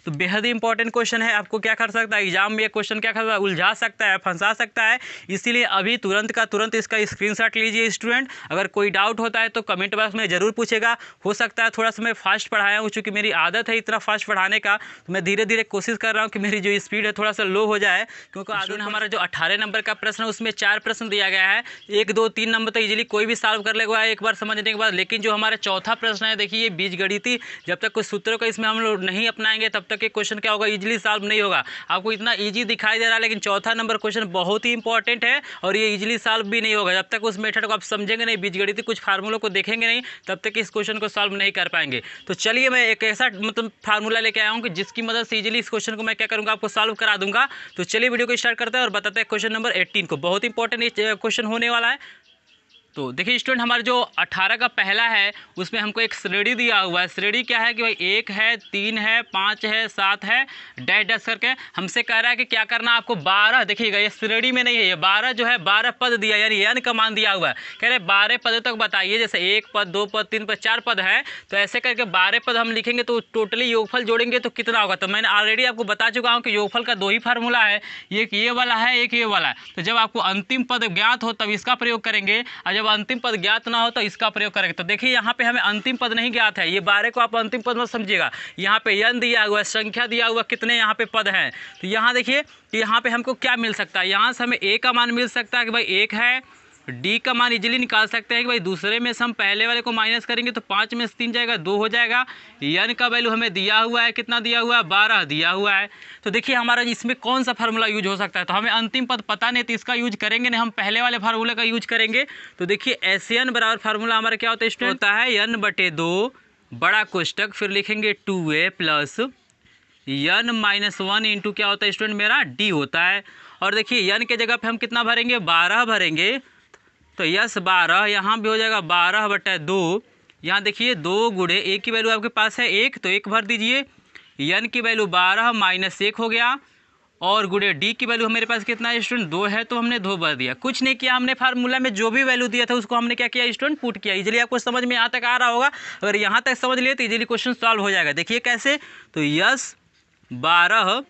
तो बेहद ही important question है। आपको क्या कर सकता है, एग्जाम में ये क्वेश्चन क्या कर सकता है, उलझा सकता है, फंसा सकता है। इसीलिए अभी तुरंत का तुरंत इसका स्क्रीनशॉट लीजिए स्टूडेंट। अगर कोई डाउट होता है तो कमेंट बॉक्स में ज़रूर पूछेगा। हो सकता है थोड़ा सा मैं फास्ट पढ़ाया हूँ, चूँकि मेरी आदत है इतना फास्ट पढ़ाने का, तो मैं धीरे धीरे कोशिश कर रहा हूँ कि मेरी जो स्पीड है थोड़ा सा लो हो जाए। क्योंकि आगे हमारा जो 18 नंबर का प्रश्न है उसमें 4 प्रश्न दिया गया है। 1, 2, 3 नंबर तो इजीली कोई भी सॉल्व कर लेगा एक बार समझने के बाद। लेकिन जो हमारा चौथा प्रश्न है, देखिए ये बीजगणितीय, जब तक कुछ सूत्रों का इसमें हम लोग नहीं अपनाएंगे तब तक ये क्वेश्चन क्या होगा, इजीली सॉल्व नहीं होगा। आपको इतना ईजी दिखाई दे रहा है, लेकिन चौथा नंबर क्वेश्चन बहुत ही इंपॉर्टेंट है और ये इजीली सॉल्व भी नहीं होगा। जब तक उस मेथड को आप समझेंगे नहीं, बीजगणितीय कुछ फार्मूलों को देखेंगे नहीं, तब तक इस क्वेश्चन को सॉल्व नहीं कर पाएंगे। तो चलिए मैं एक ऐसा मतलब फार्मूला लेके आया हूँ कि जिसकी मदद से इजीली इस क्वेश्चन को मैं क्या करूँगा, आपको सॉल्व करा दूंगा। तो चलिए वीडियो को स्टार्ट करते हैं और बताते हैं क्वेश्चन नंबर 18 को। बहुत इंपॉर्टेंट क्वेश्चन होने वाला है। तो देखिए स्टूडेंट, हमारा जो 18 का पहला है उसमें हमको एक श्रेणी दिया हुआ है। श्रेणी क्या है कि भाई 1 है, 3 है, 5 है, 7 है, डैश डैश करके हमसे कह रहा है कि क्या करना है आपको 12। देखिएगा ये श्रेणी में नहीं है, ये 12 जो है 12 पद दिया, यानी n का मान दिया हुआ है। कह रहे 12 पदों तक बताइए, जैसे 1 पद, 2 पद, 3 पद, 4 पद है, तो ऐसे करके 12 पद हम लिखेंगे तो टोटली योगफल जोड़ेंगे तो कितना होगा। तो मैंने ऑलरेडी आपको बता चुका हूँ कि योगफल का 2 ही फार्मूला है, एक ये वाला है, एक ये वाला है। तो जब आपको अंतिम पद ज्ञात हो तब इसका प्रयोग करेंगे, और जब अंतिम पद ज्ञात ना हो तो इसका प्रयोग करेंगे। तो देखिए यहाँ पे हमें अंतिम पद नहीं ज्ञात है, ये 12 को आप अंतिम पद मत समझिएगा। यहाँ पे n दिया हुआ है, संख्या दिया हुआ कितने यहाँ पे पद हैं। तो यहाँ देखिए कि यहाँ पे हमको क्या मिल सकता है, यहाँ से हमें a का मान मिल सकता है कि भाई 1 है। डी का मान इजीली निकाल सकते हैं कि भाई दूसरे में से हम पहले वाले को माइनस करेंगे तो 5 में से 3 जाएगा, 2 हो जाएगा। एन का वैल्यू हमें दिया हुआ है, कितना दिया हुआ है, 12 दिया हुआ है। तो देखिए हमारा इसमें कौन सा फार्मूला यूज हो सकता है, तो हमें अंतिम पद पता नहीं तो इसका यूज करेंगे नहीं, हम पहले वाले फार्मूले का यूज करेंगे। तो देखिए एन बराबर फार्मूला हमारा क्या होता है स्टूडेंट, होता है n/2 बड़ा कोष्टक, फिर लिखेंगे 2a प्लस n-1 इंटू क्या होता है स्टूडेंट, मेरा d होता है। और देखिए n के जगह पे हम कितना भरेंगे, 12 भरेंगे। तो यस 12 यहाँ भी हो जाएगा 12/2। यहाँ देखिए 2 गुणे a की वैल्यू आपके पास है 1, तो 1 भर दीजिए। n की वैल्यू 12 माइनस 1 हो गया, और गुणे d की वैल्यू मेरे पास कितना है स्टूडेंट, 2 है, तो हमने 2 भर दिया। कुछ नहीं किया हमने, फार्मूला में जो भी वैल्यू दिया था उसको हमने क्या किया स्टूडेंट, पुट किया। इजीली आपको समझ में यहाँ तक आ रहा होगा। अगर यहाँ तक समझ लिए तो इजीली क्वेश्चन सॉल्व हो जाएगा। देखिए कैसे, तो यस 12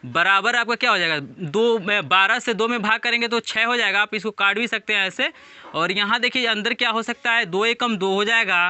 बराबर आपका क्या हो जाएगा, 2 में 12 से 2 में भाग करेंगे तो 6 हो जाएगा। आप इसको काट भी सकते हैं ऐसे। और यहाँ देखिए अंदर क्या हो सकता है, 2 एकम 2 हो जाएगा।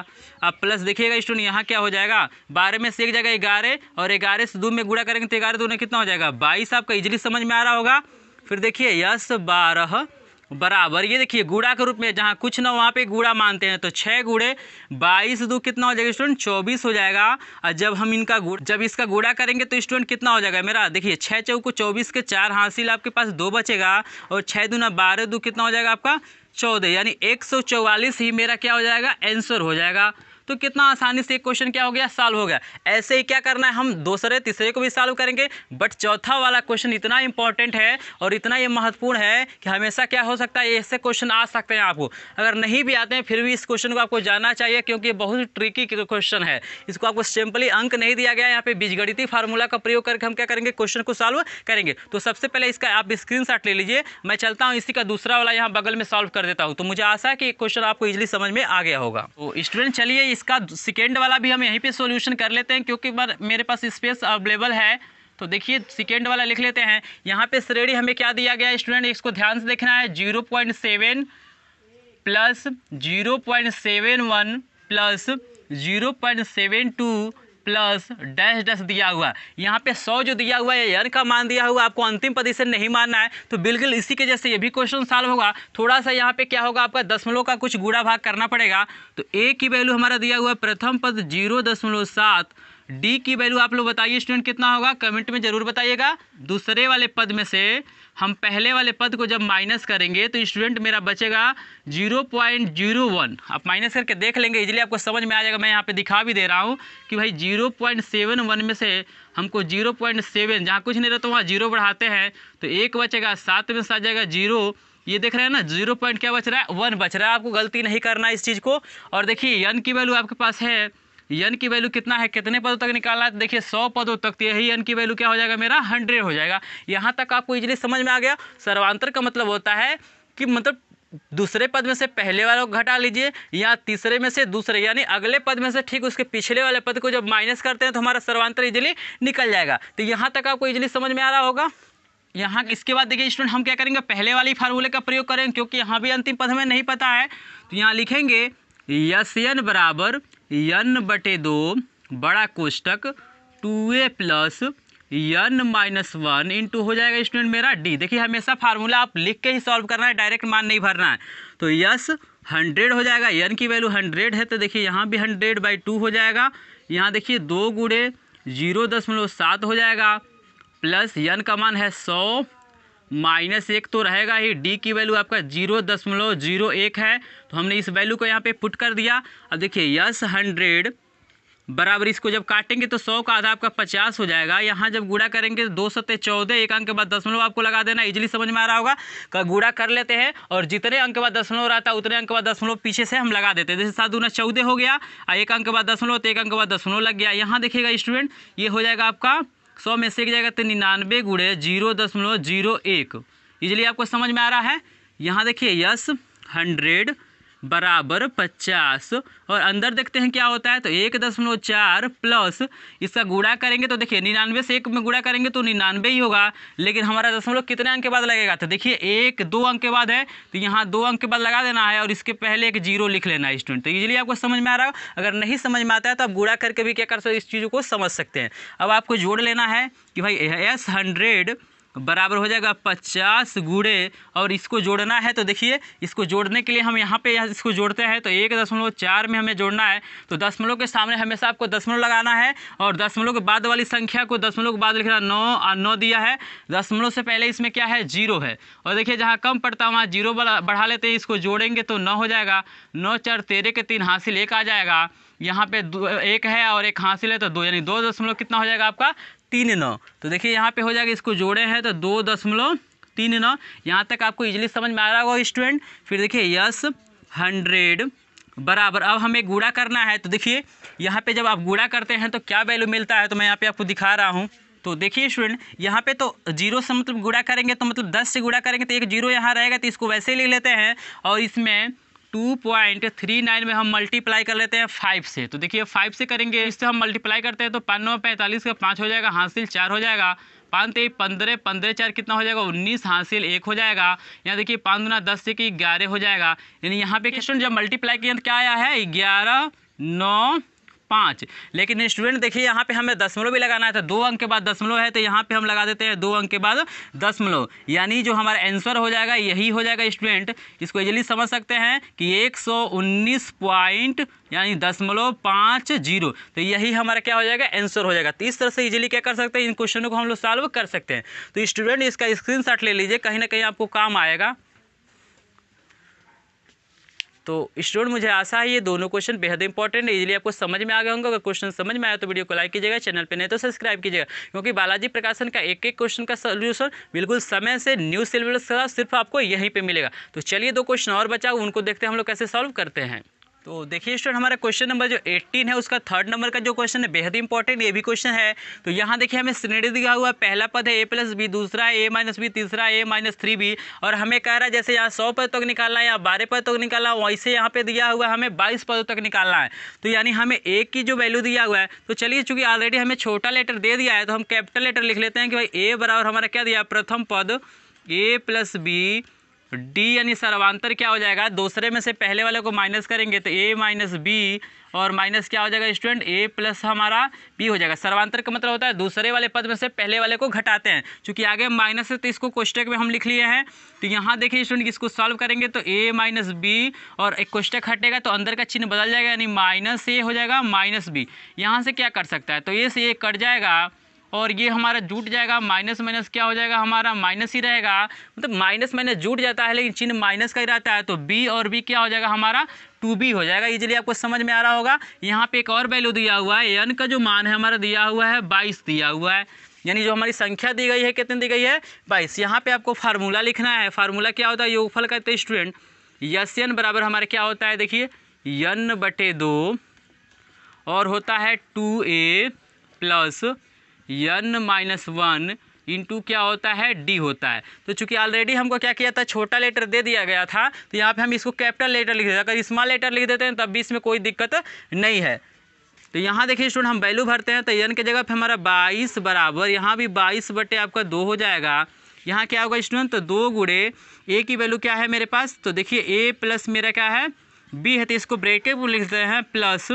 अब प्लस देखिएगा स्टूडेंट यहाँ क्या हो जाएगा, 12 में से 1 जाएगा 11, और 11 से 2 में गुणा करेंगे तो 11 2 में कितना हो जाएगा, 22। आपका इजीली समझ में आ रहा होगा। फिर देखिए यस 12 बराबर, ये देखिए गुणा के रूप में जहाँ कुछ ना वहाँ पे गुणा मानते हैं, तो 6 गुणे 22 2 कितना हो जाएगा स्टूडेंट, 24 हो जाएगा। और जब इसका गुणा करेंगे तो स्टूडेंट कितना हो जाएगा मेरा, देखिए 6 चौको 24 के 4 हासिल, आपके पास 2 बचेगा, और 6 दूना 12 2 कितना हो जाएगा आपका 14, यानी 144 ही मेरा क्या हो जाएगा, आंसर हो जाएगा। तो कितना आसानी से एक क्वेश्चन क्या हो गया, सॉल्व हो गया। ऐसे ही क्या करना है, हम दूसरे तीसरे को भी सॉल्व करेंगे, बट चौथा वाला क्वेश्चन इतना इंपॉर्टेंट है और इतना ये महत्वपूर्ण है कि हमेशा क्या हो सकता है, ऐसे क्वेश्चन आ सकते हैं आपको। अगर नहीं भी आते हैं फिर भी इस क्वेश्चन को आपको जानना चाहिए, क्योंकि ये बहुत ट्रिकी क्वेश्चन है। इसको आपको सिंपली अंक नहीं दिया गया, यहाँ पे बीजगणितीय फार्मूला का प्रयोग करके हम क्या करेंगे, क्वेश्चन को सॉल्व करेंगे। तो सबसे पहले इसका आप स्क्रीनशॉट ले लीजिए, मैं चलता हूँ इसी का दूसरा वाला यहाँ बगल में सॉल्व कर देता हूँ। तो मुझे आशा है कि क्वेश्चन आपको इजीली समझ में आ गया होगा। तो स्टूडेंट चलिए इसका सेकेंड वाला भी हम यहीं पे सॉल्यूशन कर लेते हैं, क्योंकि मेरे पास स्पेस अवेलेबल है। तो देखिए सेकेंड वाला लिख लेते हैं। यहाँ पे श्रेणी हमें क्या दिया गया है स्टूडेंट, इसको ध्यान से देखना है, 0.7 plus 0.71 plus 0.72 plus dash dash दिया हुआ। यहाँ पे 100 जो दिया हुआ है, n का मान दिया हुआ, आपको अंतिम पद इसे नहीं मानना है। तो बिल्कुल इसी के जैसे ये भी क्वेश्चन सॉल्व होगा। थोड़ा सा यहाँ पे क्या होगा, आपका दशमलव का कुछ गुणा भाग करना पड़ेगा। तो a की वैल्यू हमारा दिया हुआ है प्रथम पद 0.7, डी की वैल्यू आप लोग बताइए स्टूडेंट कितना होगा, कमेंट में जरूर बताइएगा। दूसरे वाले पद में से हम पहले वाले पद को जब माइनस करेंगे तो स्टूडेंट मेरा बचेगा 0.01। आप माइनस करके देख लेंगे, इजीली आपको समझ में आ जाएगा। मैं यहाँ पे दिखा भी दे रहा हूँ कि भाई 0.71 में से हमको 0.7, जहाँ कुछ नहीं रहता वहाँ 0 बढ़ाते हैं तो 1 बचेगा, 7 में से आ जाएगा 0। ये देख रहे हैं ना 0 पॉइंट क्या बच रहा है, 1 बच रहा है। आपको गलती नहीं करना है इस चीज़ को। और देखिए n की वैल्यू आपके पास है, n की वैल्यू कितना है, कितने पदों तक निकालना है, तो देखिए 100 पदों तक, तो यही n की वैल्यू क्या हो जाएगा मेरा 100 हो जाएगा। यहाँ तक आपको इजीली समझ में आ गया। सर्वांतर का मतलब होता है कि मतलब दूसरे पद में से पहले वाले को घटा लीजिए या तीसरे में से दूसरे, यानी अगले पद में से ठीक उसके पिछले वाले पद को जब माइनस करते हैं तो हमारा सर्वांतर इजीली निकल जाएगा। तो यहाँ तक आपको इजीली समझ में आ रहा होगा। यहाँ इसके बाद देखिए स्टूडेंट, हम क्या करेंगे, पहले वाली फार्मूले का प्रयोग करेंगे, क्योंकि यहाँ भी अंतिम पद हमें नहीं पता है। तो यहाँ लिखेंगे यस एन बराबर n/2 बड़ा कोष्टक 2a प्लस n-1 इंटू हो जाएगा स्टूडेंट मेरा d। देखिए हमेशा फार्मूला आप लिख के ही सॉल्व करना है, डायरेक्ट मान नहीं भरना है। तो यस 100 हो जाएगा, n की वैल्यू 100 है, तो देखिए यहाँ भी 100/2 हो जाएगा। यहाँ देखिए 2 गुणे 0.7 हो जाएगा, प्लस n का मान है 100 माइनस 1 तो रहेगा ही, d की वैल्यू आपका 0.01 है, तो हमने इस वैल्यू को यहाँ पे पुट कर दिया। अब देखिए यस 100 बराबर, इसको जब काटेंगे तो 100 का आधा आपका 50 हो जाएगा। यहाँ जब गुणा करेंगे तो 2 सत्ते 14, एक अंक के बाद दशमलव आपको लगा देना, इजीली समझ में आ रहा होगा। का गुणा कर लेते हैं और जितने अंक के बाद दशमलव रहता है उतने अंक के बाद दशमलव पीछे से हम लगा देते हैं। जैसे 7 दूना 14 हो गया, एक अंक के बाद दशमलव तो एक अंक के बाद दशमलव लग गया। यहाँ देखिएगा स्टूडेंट, ये हो जाएगा आपका 100 में से एक जाएगा तो 99 गुणे 0.01, इजीली आपको समझ में आ रहा है। यहाँ देखिए यस 100 बराबर 50 और अंदर देखते हैं क्या होता है, तो 1.4 प्लस इसका गुणा करेंगे तो देखिए 99 से 1 में गुणा करेंगे तो 99 ही होगा, लेकिन हमारा दशमलव कितने अंक के बाद लगेगा, तो देखिए 1 2 अंक के बाद है, तो यहाँ 2 अंक के बाद लगा देना है और इसके पहले एक 0 लिख लेना है स्टूडेंट। तो इजीली आपको समझ में आ रहा है। अगर नहीं समझ में आता है तो आप गुणा करके भी क्या कर सकते, इस चीज़ों को समझ सकते हैं। अब आपको जोड़ लेना है कि भाई यस 100 बराबर हो जाएगा 50 गुणे और इसको जोड़ना है, तो देखिए इसको जोड़ने के लिए हम यहाँ पे इसको जोड़ते हैं, तो 1.4 में हमें जोड़ना है, तो दशमलव के सामने हमेशा आपको दशमलव लगाना है और दशमलव के बाद वाली संख्या को दशमलव के बाद लिखना 9 दिया है, दशमलव से पहले इसमें क्या है 0 है, और देखिए जहाँ कम पड़ता है वहाँ 0 बढ़ा लेते हैं, इसको जोड़ेंगे तो 9 हो जाएगा, 9 4 13 के 3 हासिल 1 आ जाएगा, यहाँ पे 1 है और 1 हासिल है तो 2, यानी 2 दशमलव कितना हो जाएगा आपका 39। तो देखिए यहाँ पे हो जाएगा, इसको जोड़े हैं तो 2.39। यहाँ तक आपको इजीली समझ में आ रहा होगा स्टूडेंट। फिर देखिए यस 100 बराबर, अब हमें गुणा करना है, तो देखिए यहाँ पे जब आप गुणा करते हैं तो क्या वैल्यू मिलता है, तो मैं यहाँ पे आपको दिखा रहा हूँ। तो देखिए स्टूडेंट, यहाँ पे तो 0 से मतलब गुणा करेंगे तो मतलब 10 से गुणा करेंगे तो एक 0 यहाँ रहेगा, तो इसको वैसे ही लिख लेते हैं और इसमें 2.39 में हम मल्टीप्लाई कर लेते हैं 5 से। तो देखिए 5 से करेंगे, इससे हम मल्टीप्लाई करते हैं तो 5 9 45 का 5 हो जाएगा, हासिल 4 हो जाएगा, 5 3 15 15 4 कितना हो जाएगा 19, हासिल 1 हो जाएगा। यहाँ देखिए 5 दूना 10 से कि 11 हो जाएगा, यानी यहाँ पे क्वेश्चन जब मल्टीप्लाई किया तो क्या आया है 11 9 5। लेकिन स्टूडेंट देखिए यहाँ पे हमें दशमलव भी लगाना है, तो 2 अंक के बाद दशमलव है तो यहाँ पे हम लगा देते हैं 2 अंक के बाद दशमलव, यानी जो हमारा आंसर हो जाएगा यही हो जाएगा स्टूडेंट। इसको इजीली समझ सकते हैं कि 119 पॉइंट यानी 0.50, तो यही हमारा क्या हो जाएगा आंसर हो जाएगा। तो इस तरह से इजीली क्या कर सकते हैं, इन क्वेश्चनों को हम लोग सॉल्व कर सकते हैं। तो स्टूडेंट इसका स्क्रीनशॉट ले लीजिए, कहीं ना कहीं आपको काम आएगा। तो स्टूडेंट मुझे आशा है ये दोनों क्वेश्चन बेहद इंपॉर्टेंट है, इजीली आपको समझ में आ गए होंगे। अगर क्वेश्चन समझ में आया तो वीडियो को लाइक कीजिएगा, चैनल पे नहीं तो सब्सक्राइब कीजिएगा, क्योंकि बालाजी प्रकाशन का एक एक क्वेश्चन का सोल्यूशन बिल्कुल समय से न्यूज़ सिलेबस के साथ सिर्फ आपको यहीं पे मिलेगा। तो चलिए 2 क्वेश्चन और बचा, उनको देखते हैं हम लोग कैसे सॉल्व करते हैं। तो देखिए स्टूडेंट, हमारा क्वेश्चन नंबर जो 18 है उसका 3rd नंबर का जो क्वेश्चन है बेहद इंपॉर्टेंट ये भी क्वेश्चन है। तो यहाँ देखिए हमें श्रेणी दिया हुआ है, पहला पद है a + b, दूसरा है a - b, तीसरा a - 3b, और हमें कह रहा है जैसे यहाँ 100 पद तक निकालना है या 12 पद तक निकालना है, वैसे यहाँ पे दिया हुआ है हमें 22 पदों तक निकालना है। तो यानी हमें a की जो वैल्यू दिया हुआ है, तो चलिए चूँकि ऑलरेडी हमें छोटा लेटर दे दिया है तो हम कैपिटल लेटर लिख लेते हैं कि भाई a बराबर हमारा क्या दिया, प्रथम पद a + b डी, यानी सर्वांतर क्या हो जाएगा, दूसरे में से पहले वाले को माइनस करेंगे तो a - b और माइनस क्या हो जाएगा स्टूडेंट a प्लस हमारा b हो जाएगा। सर्वांतर का मतलब होता है दूसरे वाले पद में से पहले वाले को घटाते हैं, चूंकि आगे माइनस है तो इसको कोष्टक में हम लिख लिए हैं। तो यहाँ देखिए स्टूडेंट, इसको सॉल्व करेंगे तो a - b और एक कोष्टक हटेगा तो अंदर का चिन्ह बदल जाएगा, यानी -a हो जाएगा -b। यहाँ से क्या कर सकता है, तो ये से ये कट जाएगा और ये हमारा जुट जाएगा, माइनस माइनस क्या हो जाएगा हमारा माइनस ही रहेगा, मतलब माइनस माइनस जुट जाता है लेकिन चिन्ह माइनस का ही रहता है, तो b और b क्या हो जाएगा हमारा 2b हो जाएगा। इजीली आपको समझ में आ रहा होगा। यहाँ पे एक और वैल्यू दिया हुआ है, n का जो मान है हमारा दिया हुआ है 22 दिया हुआ है, यानी जो हमारी संख्या दी गई है कितनी दी गई है 22। यहाँ पे आपको फार्मूला लिखना है, फार्मूला क्या होता है, योगफल कहते हैं स्टूडेंट। यस n बराबर हमारे क्या होता है, देखिए n/2 और होता है 2a प्लस n - 1 इंटू क्या होता है डी होता है। तो चूंकि ऑलरेडी हमको क्या किया था, छोटा लेटर दे दिया गया था, तो यहाँ पे हम इसको कैपिटल लेटर लिख देते हैं। अगर स्मॉल लेटर लिख देते हैं तब भी इसमें कोई दिक्कत नहीं है। तो यहाँ देखिए स्टूडेंट हम वैल्यू भरते हैं, तो n के जगह पे हमारा 22 बराबर, यहाँ भी 22 बटे आपका 2 हो जाएगा। यहाँ क्या होगा स्टूडेंट, तो 2 गुणे a की वैल्यू क्या है मेरे पास, तो देखिए a प्लस मेरा क्या है b है, तो इसको ब्रैकेट में लिख देते हैं प्लस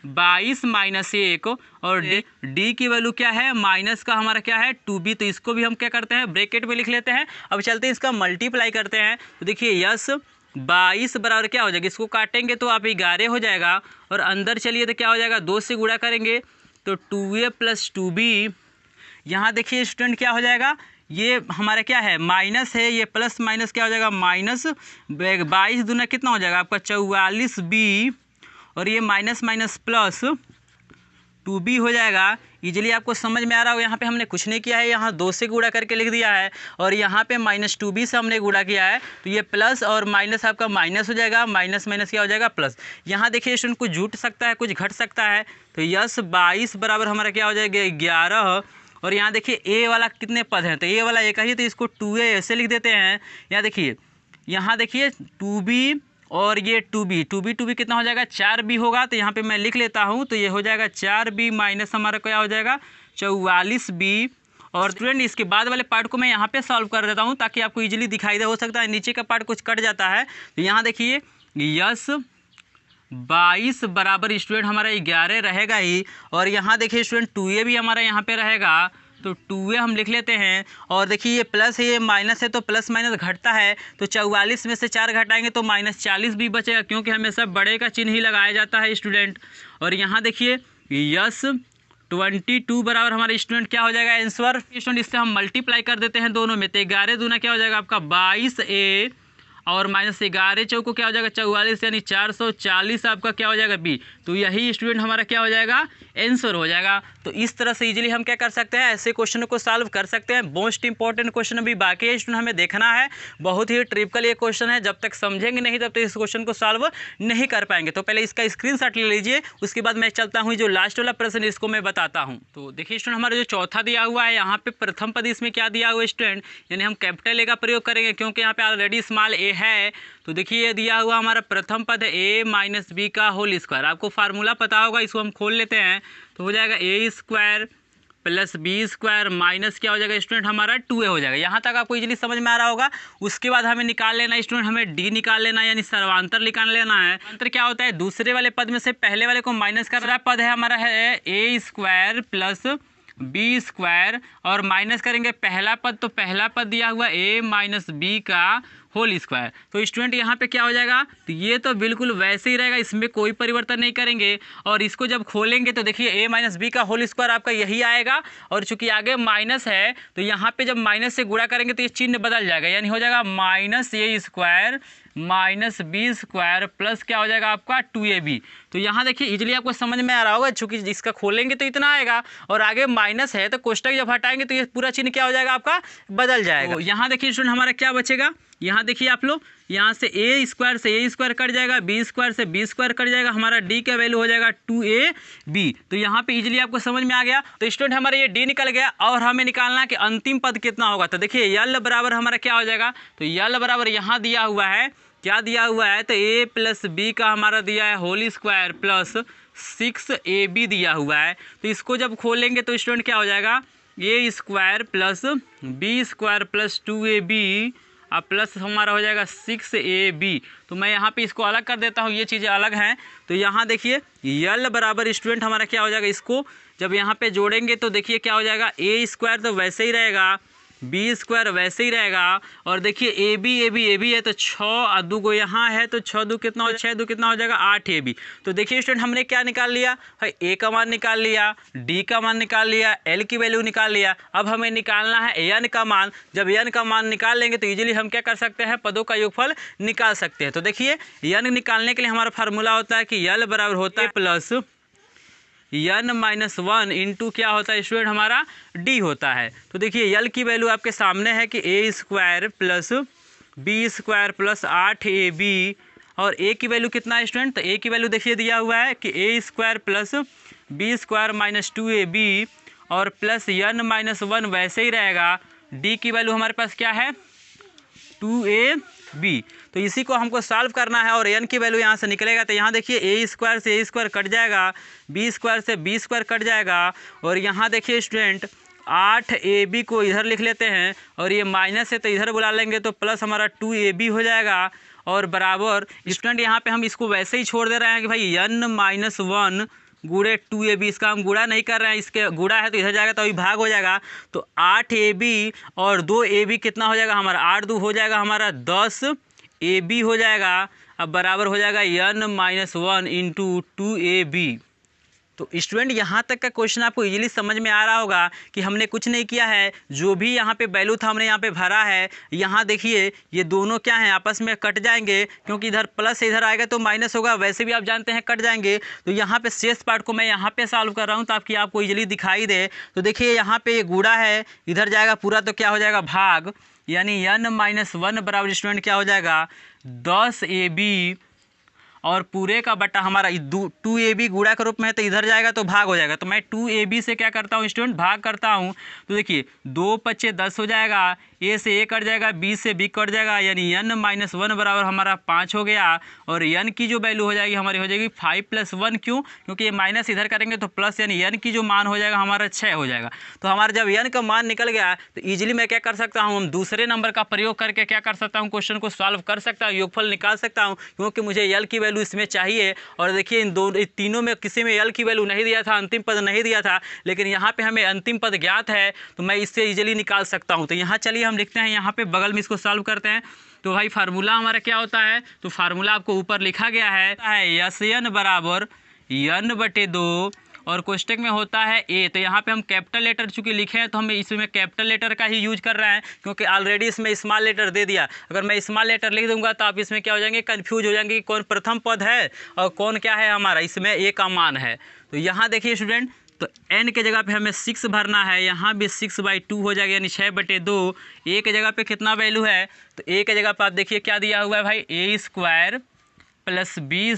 22 माइनस 1 और d की वैल्यू क्या है, माइनस का हमारा क्या है 2b, तो इसको भी हम क्या करते हैं ब्रैकेट में लिख लेते हैं। अब चलते हैं इसका मल्टीप्लाई करते हैं, तो देखिए यस 22 बराबर क्या हो जाएगा, इसको काटेंगे तो आप 11 हो जाएगा, और अंदर चलिए तो क्या हो जाएगा 2 से गुणा करेंगे तो 2a प्लस 2b। यहाँ देखिए स्टूडेंट क्या हो जाएगा, ये हमारा क्या है माइनस है, ये प्लस माइनस क्या हो जाएगा माइनस 22 दूना कितना हो जाएगा आपका 44b, और ये माइनस माइनस प्लस 2b हो जाएगा। इजीली आपको समझ में आ रहा होगा, यहाँ पे हमने कुछ नहीं किया है, यहाँ 2 से गुणा करके लिख दिया है, और यहाँ पे माइनस 2b से हमने गुणा किया है, तो ये प्लस और माइनस आपका माइनस हो जाएगा, माइनस माइनस क्या हो जाएगा प्लस। यहाँ देखिए स्टूडेंट कुछ जुट सकता है कुछ घट सकता है, तो यस 22 बराबर हमारा क्या हो जाएगा 11, और यहाँ देखिए ए वाला कितने पद हैं, तो ए वाला एक ही, तो इसको 2a ऐसे लिख देते हैं। यहाँ देखिए 2b और ये 2b कितना हो जाएगा 4b होगा, तो यहाँ पे मैं लिख लेता हूँ, तो ये हो जाएगा 4b माइनस हमारा क्या हो जाएगा 44b। और स्टूडेंट इसके बाद वाले पार्ट को मैं यहाँ पे सॉल्व कर देता हूँ ताकि आपको इजीली दिखाई दे, हो सकता है नीचे का पार्ट कुछ कट जाता है। तो यहाँ देखिए यस 22 बराबर स्टूडेंट हमारा 11 रहेगा ही, और यहाँ देखिए स्टूडेंट 2a भी हमारा यहाँ पे रहेगा, तो 2a हम लिख लेते हैं। और देखिए ये प्लस है ये माइनस है, तो प्लस माइनस घटता है, तो 44 में से 4 घटाएंगे तो -40 भी बचेगा, क्योंकि हमेशा बड़े का चिन्ह ही लगाया जाता है स्टूडेंट। और यहाँ देखिए यस 22 बराबर हमारे स्टूडेंट क्या हो जाएगा आंसर स्टूडेंट, इससे हम मल्टीप्लाई कर देते हैं दोनों में, तो 11 दूना क्या हो जाएगा आपका 22a, और माइनस 11 चौको क्या हो जाएगा 44, यानी 440 आपका क्या हो जाएगा बी। तो यही स्टूडेंट हमारा क्या हो जाएगा आंसर हो जाएगा। तो इस तरह से इजीली हम क्या कर सकते हैं, ऐसे क्वेश्चन को सॉल्व कर सकते हैं। मोस्ट इंपॉर्टेंट क्वेश्चन अभी बाकी है स्टूडेंट, हमें देखना है, बहुत ही ट्रिपिकल ये क्वेश्चन है, जब तक समझेंगे नहीं तब तक इस क्वेश्चन को सॉल्व नहीं कर पाएंगे। तो पहले इसका स्क्रीनशॉट ले लीजिए, उसके बाद मैं चलता हूँ जो लास्ट वाला प्रश्न इसको मैं बताता हूँ। तो देखिए स्टूडेंट हमारा जो चौथा दिया हुआ है, यहाँ पे प्रथम पद इसमें क्या दिया हुआ है स्टूडेंट, यानी हम कैपिटल ए का प्रयोग करेंगे क्योंकि यहाँ पे ऑलरेडी स्मॉल ए है। तो देखिए ये दिया हुआ हमारा प्रथम पद है a माइनस बी का होल स्क्वायर, आपको फार्मूला पता होगा, इसको हम खोल लेते हैं, तो हो जाएगा a square plus B square minus क्या हो जाएगा स्टूडेंट हमारा 2a हो जाएगा। यहाँ तक आपको इजीली समझ में आ रहा होगा। उसके बाद हमें निकाल लेना है स्टूडेंट, हमें d निकाल लेना है, यानी सर्वांतर निकाल लेना है। अंतर क्या होता है, दूसरे वाले पद में से पहले वाले को माइनस कर रहा पद है हमारा है a square plus B square, और माइनस करेंगे पहला पद, तो पहला पद दिया हुआ a माइनस बी का होल स्क्वायर। तो स्टूडेंट यहाँ पे क्या हो जाएगा, तो ये तो बिल्कुल वैसे ही रहेगा, इसमें कोई परिवर्तन नहीं करेंगे। और इसको जब खोलेंगे तो देखिए a माइनस बी का होल स्क्वायर आपका यही आएगा, और चूंकि आगे माइनस है तो यहाँ पे जब माइनस से गुणा करेंगे तो ये चिन्ह बदल जाएगा, यानी हो जाएगा minus a square minus B square plus क्या हो जाएगा आपका 2ab। तो यहाँ देखिए इजीली आपको समझ में आ रहा होगा, चूंकि इसका खोलेंगे तो इतना आएगा, और आगे माइनस है तो कोष्टक जब हटाएंगे तो ये पूरा चिन्ह क्या हो जाएगा आपका बदल जाएगा। तो यहाँ देखिए स्टूडेंट हमारा क्या बचेगा, यहाँ देखिए आप लोग, यहाँ से a स्क्वायर से a स्क्वायर कट जाएगा, b स्क्वायर से b स्क्वायर कट जाएगा, हमारा d का वैल्यू हो जाएगा 2ab। तो यहाँ पे इजीली आपको समझ में आ गया। तो स्टूडेंट हमारा ये d निकल गया, और हमें निकालना है कि अंतिम पद कितना होगा। तो देखिए l बराबर हमारा क्या हो जाएगा, तो l बराबर यहाँ दिया हुआ है, क्या दिया हुआ है, तो a प्लस बी का हमारा दिया है होल स्क्वायर प्लस 6ab दिया हुआ है। तो इसको जब खोलेंगे तो स्टूडेंट क्या हो जाएगा a square plus B square plus 2ab, और प्लस हमारा हो जाएगा 6ab। तो मैं यहाँ पे इसको अलग कर देता हूँ, ये चीज़ें अलग हैं। तो यहाँ देखिए यल बराबर स्टूडेंट हमारा क्या हो जाएगा, इसको जब यहाँ पे जोड़ेंगे तो देखिए क्या हो जाएगा, a स्क्वायर तो वैसे ही रहेगा, बी स्क्वायर वैसे ही रहेगा, और देखिए ए बी है तो 6 और 2 को यहाँ है, तो 6 2 कितना हो, 6 2 कितना हो जाएगा 8ab। तो देखिए स्टूडेंट हमने क्या निकाल लिया है, ए का मान निकाल लिया, डी का मान निकाल लिया, एल की वैल्यू निकाल लिया। अब हमें निकालना है एन का मान। जब एन का मान निकाल लेंगे तो इजीली हम क्या कर सकते हैं, पदों का योगफल निकाल सकते हैं। तो देखिए एन निकालने के लिए हमारा फार्मूला होता है कि यल बराबर होता है प्लस n माइनस 1 इंटू क्या होता है स्टूडेंट हमारा d होता है। तो देखिए यल की वैल्यू आपके सामने है कि a square plus B square plus 8ab, और a की वैल्यू कितना है स्टूडेंट, तो a की वैल्यू देखिए दिया हुआ है कि a square plus B square minus 2ab, और प्लस n-1 वैसे ही रहेगा। d की वैल्यू हमारे पास क्या है 2ab। तो इसी को हमको सॉल्व करना है और n की वैल्यू यहाँ से निकलेगा। तो यहाँ देखिए a स्क्वायर से a स्क्वायर कट जाएगा, b स्क्वायर से b स्क्वायर कट जाएगा और यहाँ देखिए स्टूडेंट 8ab को इधर लिख लेते हैं और ये माइनस है तो इधर बुला लेंगे तो प्लस हमारा 2ab हो जाएगा और बराबर स्टूडेंट यहाँ पे हम इसको वैसे ही छोड़ दे रहे हैं कि भाई n-1 गुणे 2ab। इसका हम गुणा नहीं कर रहे हैं, इसके गुणा है तो इधर जाएगा तो अभी भाग हो जाएगा। तो 8ab और 2ab कितना हो जाएगा हमारा 8 हो जाएगा हमारा 10ab हो जाएगा। अब बराबर हो जाएगा n-1 इंटू 2ab। तो स्टूडेंट यहाँ तक का क्वेश्चन आपको इजीली समझ में आ रहा होगा कि हमने कुछ नहीं किया है, जो भी यहाँ पे वैल्यू था हमने यहाँ पे भरा है। यहाँ देखिए ये दोनों क्या हैं आपस में कट जाएंगे, क्योंकि इधर प्लस इधर आएगा तो माइनस होगा, वैसे भी आप जानते हैं कट जाएंगे। तो यहाँ पे शेष पार्ट को मैं यहाँ पे सॉल्व कर रहा हूँ ताकि आपको इजीली दिखाई दे। तो देखिए यहाँ पे ये गुणा है, इधर जाएगा पूरा तो क्या हो जाएगा भाग, यानी n-1 बराबर स्टूडेंट क्या हो जाएगा 10ab और पूरे का बटा हमारा 2ab गुणा के रूप में है तो इधर जाएगा तो भाग हो जाएगा। तो मैं 2ab से क्या करता हूँ स्टूडेंट भाग करता हूँ। तो देखिए 2×5 = 10 हो जाएगा, a से a कट जाएगा, b से b कट जाएगा, यानी n-1 बराबर हमारा 5 हो गया। और n की जो वैल्यू हो जाएगी हमारी हो जाएगी 5 + 1। क्यों? क्योंकि ये माइनस इधर करेंगे तो प्लस, यानी n की जो मान हो जाएगा हमारा 6 हो जाएगा। तो हमारा जब n का मान निकल गया तो ईजिली मैं क्या कर सकता हूँ, हम दूसरे नंबर का प्रयोग करके क्या कर सकता हूँ, क्वेश्चन को सॉल्व कर सकता हूँ, योगफल निकाल सकता हूँ, क्योंकि मुझे l की वैल्यू इसमें चाहिए। और देखिए इन तीनों में किसी में l की वैल्यू नहीं दिया था, अंतिम पद नहीं दिया था, लेकिन यहाँ पे हमें अंतिम पद ज्ञात है तो मैं इससे इजीली निकाल सकता हूँ। तो यहाँ चलिए हम लिखते हैं, यहाँ पे बगल में इसको सॉल्व करते हैं। तो भाई फार्मूला हमारा क्या होता है, तो फार्मूला आपको ऊपर लिखा गया है Sn बराबर n/2 और कोष्टक में होता है a। तो यहाँ पे हम कैपिटल लेटर चूँकि लिखे हैं तो हम इसमें कैपिटल लेटर का ही यूज कर रहे हैं, क्योंकि ऑलरेडी इसमें स्मॉल लेटर दे दिया। अगर मैं स्मॉल लेटर लिख दूंगा तो आप इसमें क्या हो जाएंगे, कंफ्यूज हो जाएंगे कि कौन प्रथम पद है और कौन क्या है हमारा, इसमें a का मान है। तो यहाँ देखिए स्टूडेंट, तो n के जगह पे हमें 6 भरना है, यहाँ भी 6/2 हो जाएगा, यानी 6/2। a के जगह पे कितना वैल्यू है, तो a के जगह पे आप देखिए क्या दिया हुआ है भाई, a² + b²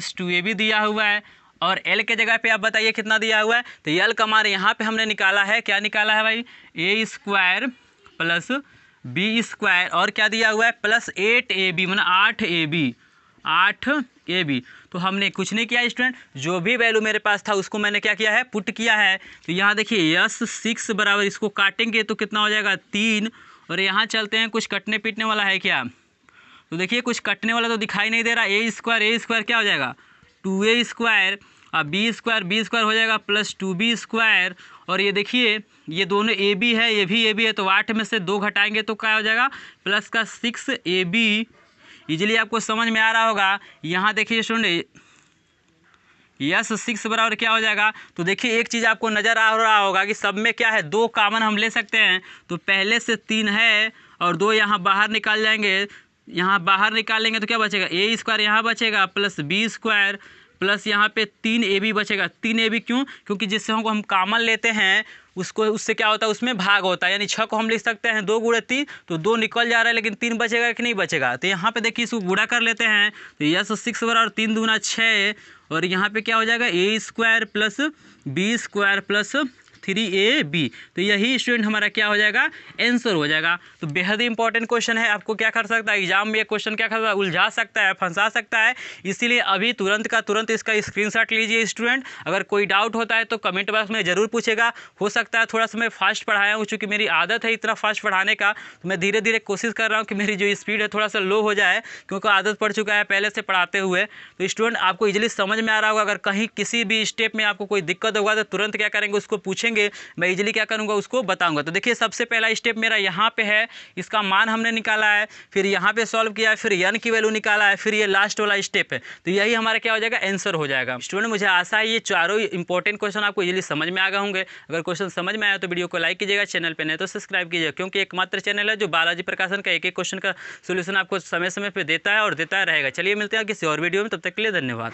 - 2ab दिया हुआ है। और l के जगह पे आप बताइए कितना दिया हुआ है, तो l का मान यहाँ पे हमने निकाला है, क्या निकाला है भाई, a² + b² और क्या दिया हुआ है +8ab, मतलब 8ab। तो हमने कुछ नहीं किया स्टूडेंट, जो भी वैल्यू मेरे पास था उसको मैंने क्या किया है, पुट किया है। तो यहाँ देखिए S6 बराबर, इसको काटेंगे तो कितना हो जाएगा 3। और यहाँ चलते हैं, कुछ कटने पीटने वाला है क्या, तो देखिए कुछ कटने वाला तो दिखाई नहीं दे रहा। a² क्या हो जाएगा 2a² और b² हो जाएगा +2b²। और ये देखिए ये दोनों ab है, ये भी ab है, तो 8 में से 2 घटाएंगे तो क्या हो जाएगा +6ab। इजीली आपको समझ में आ रहा होगा। यहाँ देखिए स्टूडेंट S6 बराबर क्या हो जाएगा, तो देखिए एक चीज़ आपको नज़र आ रहा होगा कि सब में क्या है, 2 कॉमन हम ले सकते हैं। तो पहले से 3 है और 2 यहाँ बाहर निकाल जाएंगे, यहाँ बाहर निकालेंगे तो क्या बचेगा, a² यहाँ बचेगा +b² प्लस यहाँ पे 3ab बचेगा। 3ab क्यों, क्योंकि जिससे हम कॉमन लेते हैं उसको, उससे क्या होता है, उसमें भाग होता है। यानी 6 को हम लिख सकते हैं 2 × 3, तो 2 निकल जा रहा है, लेकिन 3 बचेगा कि नहीं बचेगा। तो यहाँ पे देखिए इसको गुणा कर लेते हैं, तो S6 बराबर 3 दूना 6 और यहाँ पे क्या हो जाएगा a² + b² + 3ab। तो यही स्टूडेंट हमारा क्या हो जाएगा, आंसर हो जाएगा। तो बेहद ही इंपॉर्टेंट क्वेश्चन है, आपको क्या कर सकता है एग्जाम में ये क्वेश्चन क्या कर सकता है, उलझा सकता है, फंसा सकता है। इसीलिए अभी तुरंत का तुरंत इसका स्क्रीनशॉट लीजिए स्टूडेंट। अगर कोई डाउट होता है तो कमेंट बॉक्स में ज़रूर पूछेगा। हो सकता है थोड़ा सा मैं फास्ट पढ़ाया हूँ, चूँकि मेरी आदत है इतना फास्ट पढ़ाने का, तो मैं धीरे धीरे कोशिश कर रहा हूँ कि मेरी जो स्पीड है थोड़ा सा लो हो जाए, क्योंकि आदत पड़ चुका है पहले से पढ़ाते हुए। तो स्टूडेंट आपको इजीली समझ में आ रहा होगा। अगर कहीं किसी भी स्टेप में आपको कोई दिक्कत होगा तो तुरंत क्या करेंगे, उसको पूछेंगे, मैं इजीली क्या करूंगा उसको बताऊंगा। तो देखिए सबसे पहला स्टेप मेरा यहाँ पे है, इसका मान हमने निकाला है, फिर यहाँ पे सॉल्व किया है, फिर n की वैल्यू निकाला है, फिर ये लास्ट वाला स्टेप है। तो यही हमारा क्या हो जाएगा, आंसर हो जाएगा। स्टूडेंट मुझे आशा है ये चारों इंपॉर्टेंट क्वेश्चन आपको इजीली समझ में आ गए होंगे। अगर क्वेश्चन समझ में आया तो वीडियो को लाइक कीजिएगा, चैनल पर नहीं तो सब्सक्राइब कीजिएगा, क्योंकि एकमात्र चैनल है जो बालाजी प्रकाशन का एक एक क्वेश्चन का सोल्यूशन आपको समय समय पर देता है और देता रहेगा। चलिए मिलते हैं किसी और वीडियो में, तब तक के लिए धन्यवाद।